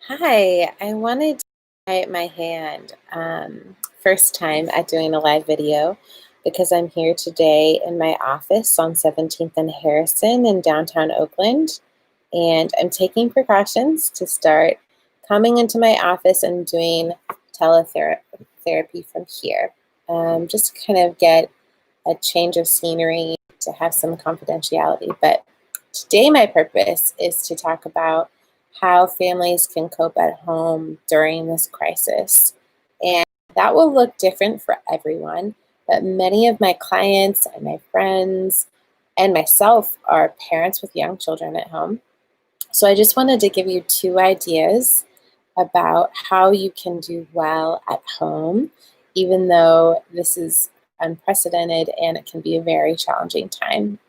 Hi, I wanted to try my hand, first time at doing a live video because I'm here today in my office on 17th and Harrison in downtown Oakland, and I'm taking precautions to start coming into my office and doing teletherapy from here. Just to kind of get a change of scenery, to have some confidentiality. But today, my purpose is to talk about how families can cope at home during this crisis. And that will look different for everyone. But many of my clients and my friends and myself are parents with young children at home. So I just wanted to give you two ideas about how you can do well at home, even though this is unprecedented and it can be a very challenging time.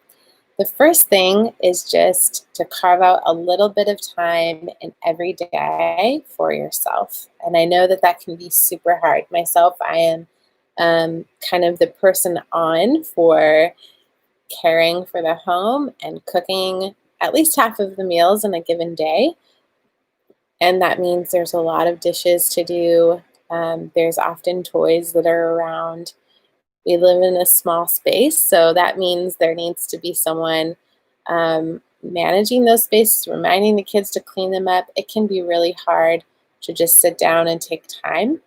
The first thing is just to carve out a little bit of time in every day for yourself. And I know that that can be super hard. Myself, I am kind of the person on for caring for the home and cooking at least half of the meals in a given day. And that means there's a lot of dishes to do. There's often toys that are around. We live in a small space, so that means there needs to be someone managing those spaces, reminding the kids to clean them up. It can be really hard to just sit down and take time.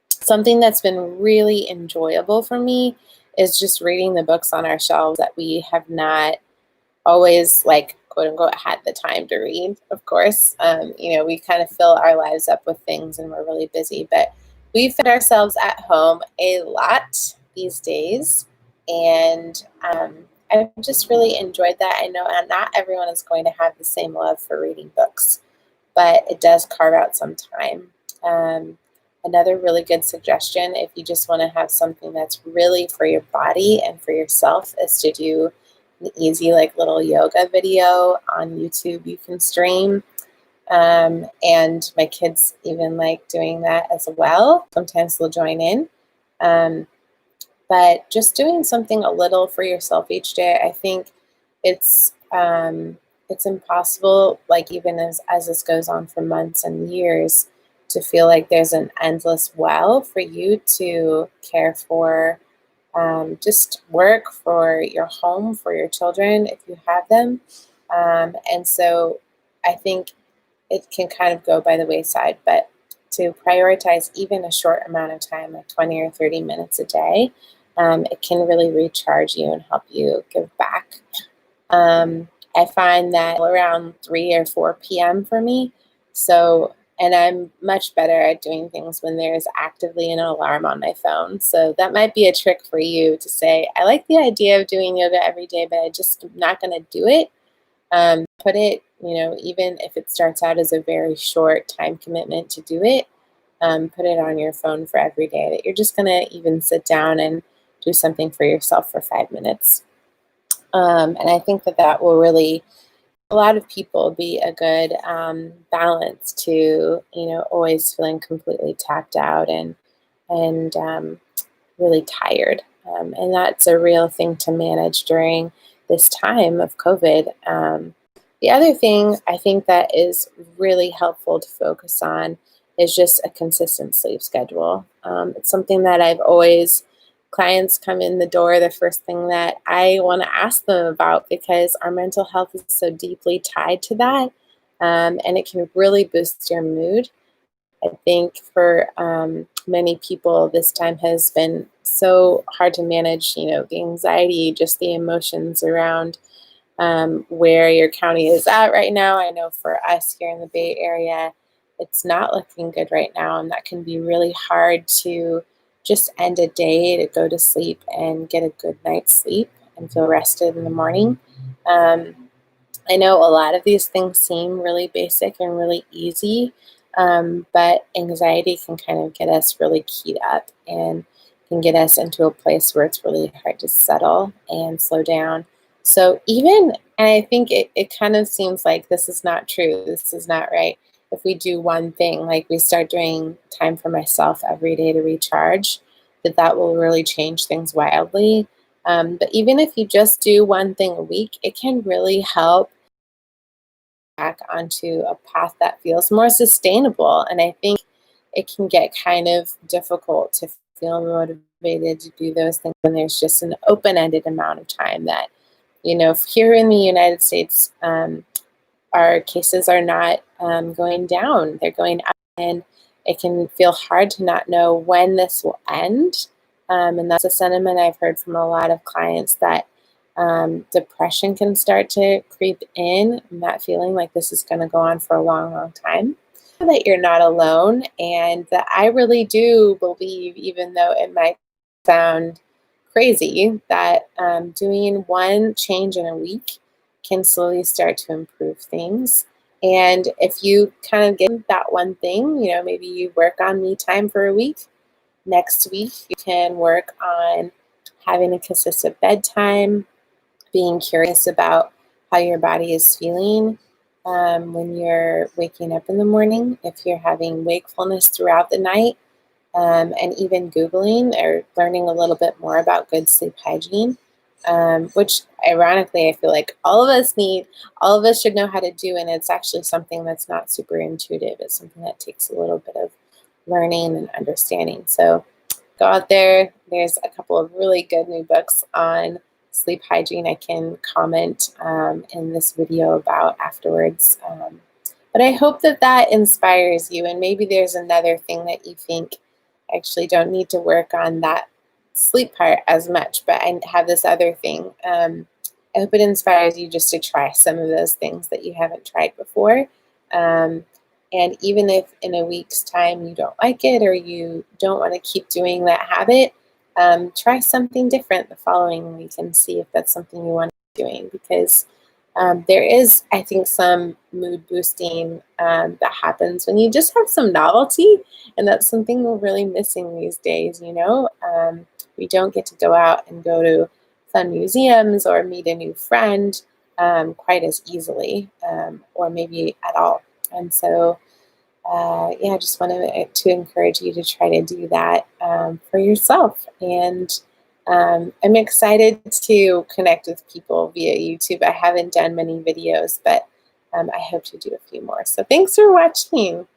Something that's been really enjoyable for me is just reading the books on our shelves that we have not always, like, quote unquote, had the time to read, of course. We kind of fill our lives up with things and we're really busy, but we fit ourselves at home a lot these days. And I've just really enjoyed that. I know not everyone is going to have the same love for reading books, but it does carve out some time. Um, Another really good suggestion, if you just want to have something that's really for your body and for yourself, is to do an easy, like, little yoga video on YouTube you can stream. And my kids even like doing that as well. Sometimes they'll join in. Um, but just doing something a little for yourself each day, I think it's impossible, like, even as this goes on for months and years, to feel like there's an endless well for you to care for, just work for your home, for your children, if you have them. And so I think it can kind of go by the wayside, but to prioritize even a short amount of time, like 20 or 30 minutes a day, it can really recharge you and help you give back. I find that around 3 or 4 p.m. for me. So, and I'm much better at doing things when there's actively an alarm on my phone. So that might be a trick for you to say, I like the idea of doing yoga every day, but I just am not going to do it. Put it, even if it starts out as a very short time commitment to do it, put it on your phone for every day that you're just going to even sit down and do something for yourself for 5 minutes. And I think that that will really, a lot of people, be a good balance to, always feeling completely tapped out and really tired. And that's a real thing to manage during this time of COVID. The other thing I think that is really helpful to focus on is just a consistent sleep schedule. It's something that I've always, clients come in the door, the first thing that I want to ask them about, because our mental health is so deeply tied to that. And it can really boost your mood. I think for many people, this time has been so hard to manage, the anxiety, just the emotions around where your county is at right now. I know for us here in the Bay Area, it's not looking good right now, and that can be really hard to just end a day, to go to sleep and get a good night's sleep and feel rested in the morning. Um, I know a lot of these things seem really basic and really easy, but anxiety can kind of get us really keyed up and can get us into a place where it's really hard to settle and slow down. So even, and I think it kind of seems like this is not true, this is not right. If we do one thing, like we start doing time for myself every day to recharge, that will really change things wildly. But even if you just do one thing a week, it can really help back onto a path that feels more sustainable. And I think it can get kind of difficult to feel motivated to do those things when there's just an open-ended amount of time that, here in the United States, our cases are not going down, they're going up. And it can feel hard to not know when this will end. And that's a sentiment I've heard from a lot of clients, that depression can start to creep in, and that feeling like this is going to go on for a long, long time. That you're not alone, and that I really do believe, even though it might sound crazy, that doing one change in a week can slowly start to improve things. And if you kind of get that one thing, maybe you work on me time for a week. Next week, you can work on having a consistent bedtime, being curious about how your body is feeling when you're waking up in the morning, if you're having wakefulness throughout the night, and even Googling or learning a little bit more about good sleep hygiene, which ironically I feel like all of us should know how to do, and it's actually something that's not super intuitive. It's something that takes a little bit of learning and understanding. So go out there. There's a couple of really good new books on sleep hygiene I can comment in this video about afterwards. But I hope that that inspires you, and maybe there's another thing that you think, I actually don't need to work on that sleep part as much, but I have this other thing. I hope it inspires you just to try some of those things that you haven't tried before. Um, and even if in a week's time you don't like it, or you don't want to keep doing that habit, try something different the following week and see if that's something you want to be doing. Because there is, I think, some mood boosting that happens when you just have some novelty, and that's something we're really missing these days. We don't get to go out and go to fun museums or meet a new friend quite as easily, or maybe at all. And so, I just wanted to encourage you to try to do that for yourself. And I'm excited to connect with people via YouTube. I haven't done many videos, but I hope to do a few more. So thanks for watching.